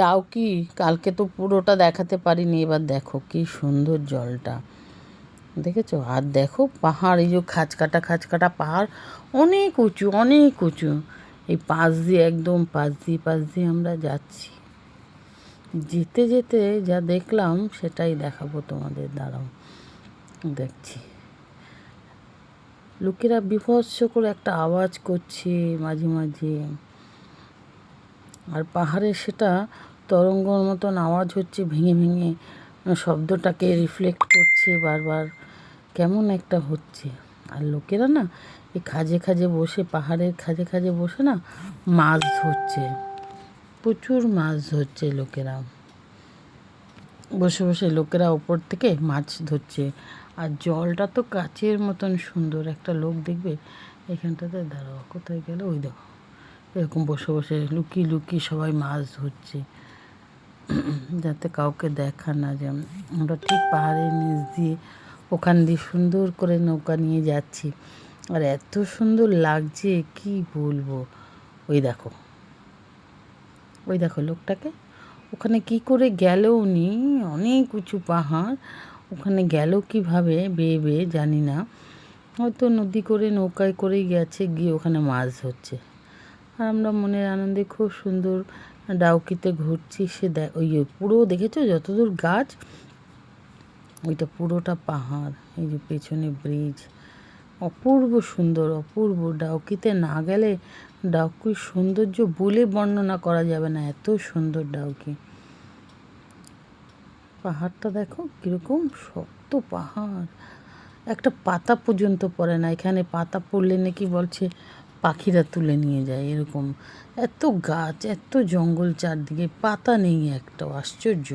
ডাউকি কালকে তো পুরোটা দেখাতে পারিনি, এবার দেখো কি সুন্দর জলটা, দেখেছো? আর দেখো পাহাড়, এই যে খাঁজ কাটা পাহাড়, অনেক উঁচু অনেক উঁচু। এই পাশ দিয়ে একদম পাশ দিয়ে আমরা যাচ্ছি। যেতে যেতে যা দেখলাম সেটাই দেখাবো তোমাদের, দাঁড়াও দেখছি। লোকেরা বিভৎস করে একটা আওয়াজ করছে মাঝে মাঝে, আর পাহাড়ে সেটা তরঙ্গর মতন আওয়াজ হচ্ছে, ভেঙে ভেঙে শব্দটাকে রিফ্লেক্ট করছে বারবার, কেমন একটা হচ্ছে। আর লোকেরা না এই খাঁজে বসে, পাহাড়ের খাঁজে বসে না মাছ ধরছে, প্রচুর মাছ ধরছে লোকেরা, বসে বসে লোকেরা ওপর থেকে মাছ ধরছে। আর জলটা তো কাচের মতন সুন্দর। একটা লোক দেখবে এখানটাতে, দাঁড়াও কোথায় গেল, ওই দেখো এরকম বসে বসে লুকিয়ে সবাই মাছ ধরছে, যাতে কাউকে দেখা না যায়। আমরা ঠিক পাহাড়ের নিচ দিয়ে ওখান দিয়ে সুন্দর করে নৌকা নিয়ে যাচ্ছি, আর এত সুন্দর লাগছে কি বলবো। ওই দেখো লোকটাকে, ওখানে কি করে গেল উনি, অনেক উঁচু পাহাড়, ওখানে গেল কিভাবে বেয়ে বেয়ে জানি না, হয়তো নদী করে নৌকায় করেই গেছে, গিয়ে ওখানে মাছ ধরছে। আর আমরা মনের আনন্দে খুব সুন্দর ডাউকিতে ঘুরছি। সে ওই পুরো দেখেছো যতদূর গাছ, ওইটা পুরোটা পাহাড়, এই যে পেছনে ব্রিজ, অপূর্ব সুন্দর অপূর্ব। ডাউকিতে না গেলে ডাউকির সৌন্দর্য বলে বর্ণনা করা যাবে না, এত সুন্দর ডাউকি। পাহাড়টা দেখো কীরকম শক্ত পাহাড়, একটা পাতা পর্যন্ত পড়ে না এখানে, পাতা পড়লে নাকি বলছে পাখিরা তুলে নিয়ে যায় এরকম। এত গাছ এত জঙ্গল চারদিকে, পাতা নেই একটাও, আশ্চর্য।